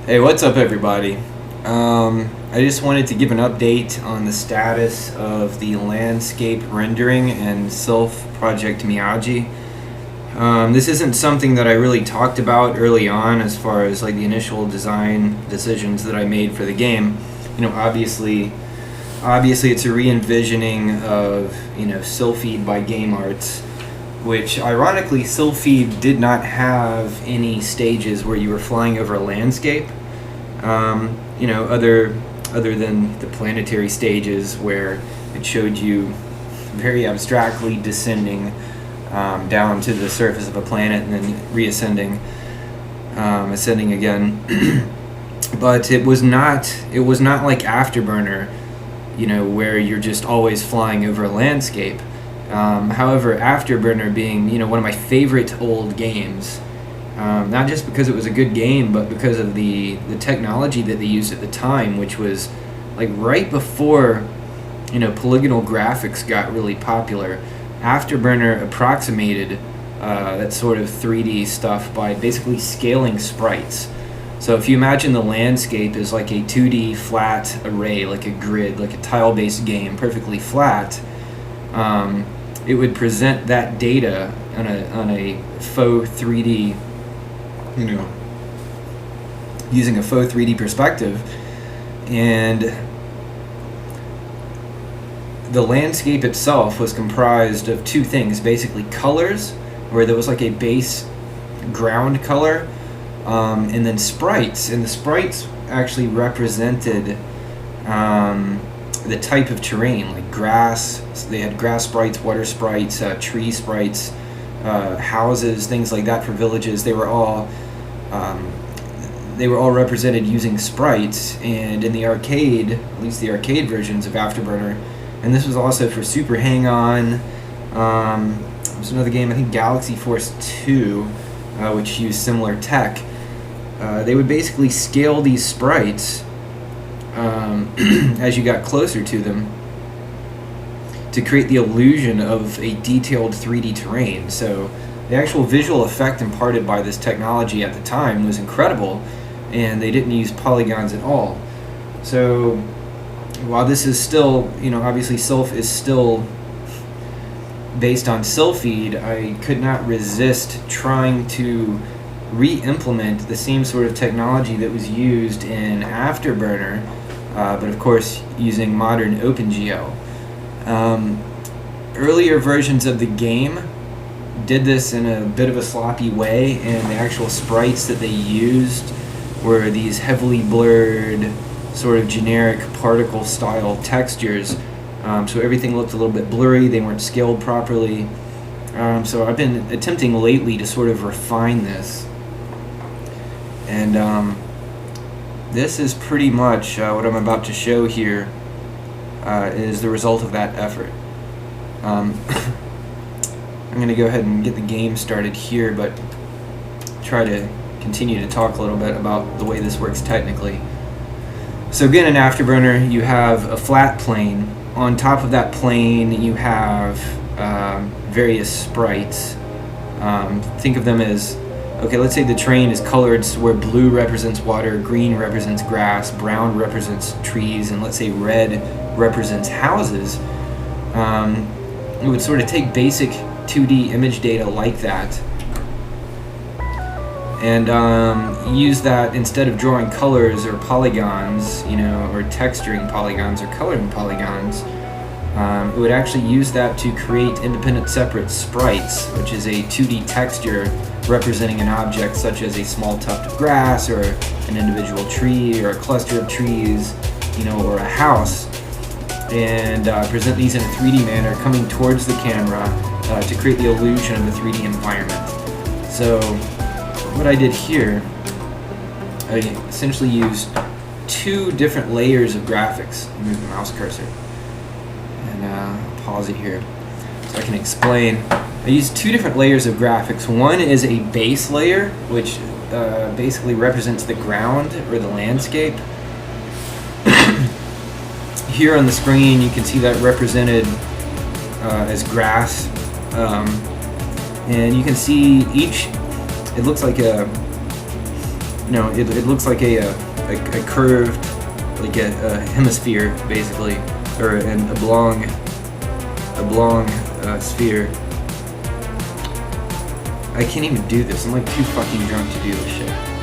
Hey, what's up, everybody? I just wanted to give an update on the status of the landscape rendering and Sylph Project Miyagi. This isn't something that I really talked about early on as far as like the initial design decisions that I made for the game. Obviously it's a re-envisioning of, Sylphid by Game Arts, which ironically Sylphid did not have any stages where you were flying over a landscape. Other than the planetary stages where it showed you very abstractly descending down to the surface of a planet and then reascending, ascending again. But it was not like Afterburner, where you're just always flying over a landscape. However, Afterburner being, one of my favorite old games, not just because it was a good game, but because of the technology that they used at the time, which was like right before, polygonal graphics got really popular. Afterburner approximated that sort of 3D stuff by basically scaling sprites. So if you imagine the landscape as like a 2D flat array, like a grid, like a tile-based game, perfectly flat, it would present that data on a faux 3D, using a faux 3D perspective. And the landscape itself was comprised of two things, basically colors, where there was like a base ground color, and then sprites. And the sprites actually represented the type of terrain, like grass. So they had grass sprites, water sprites, tree sprites, houses, things like that for villages. They were all represented using sprites. And in the arcade, at least the arcade versions of Afterburner, and this was also for Super Hang-On. There's another game, I think Galaxy Force 2, which used similar tech. They would basically scale these sprites as you got closer to them to create the illusion of a detailed 3D terrain. So the actual visual effect imparted by this technology at the time was incredible, and they didn't use polygons at all. So while this is still, obviously Sylph is still based on Sylphid, I could not resist trying to re-implement the same sort of technology that was used in Afterburner, but of course using modern OpenGL. Earlier versions of the game did this in a bit of a sloppy way, and the actual sprites that they used were these heavily blurred, sort of generic particle style textures. So everything looked a little bit blurry, they weren't scaled properly. So I've been attempting lately to sort of refine this. And this is pretty much what I'm about to show here, is the result of that effort. I'm going to go ahead and get the game started here, but try to continue to talk a little bit about the way this works technically. So again, in Afterburner, you have a flat plane. On top of that plane, you have various sprites. Think of them as, okay, let's say the terrain is colored where blue represents water, green represents grass, brown represents trees, and let's say red represents houses. We would sort of take basic 2D image data like that and use that instead of drawing colors or polygons, or texturing polygons or coloring polygons. It would actually use that to create independent separate sprites, which is a 2D texture representing an object such as a small tuft of grass or an individual tree or a cluster of trees, or a house, and present these in a 3D manner coming towards the camera to create the illusion of a 3D environment. So what I did here, I essentially used two different layers of graphics. I'll move the mouse cursor and I'll pause it here so I can explain. I used two different layers of graphics. One is a base layer, which basically represents the ground or the landscape. Here on the screen you can see that represented as grass, and you can see each, it looks like it looks like a curved, like a hemisphere, basically, or an oblong sphere. I can't even do this. I'm like too fucking drunk to do this shit.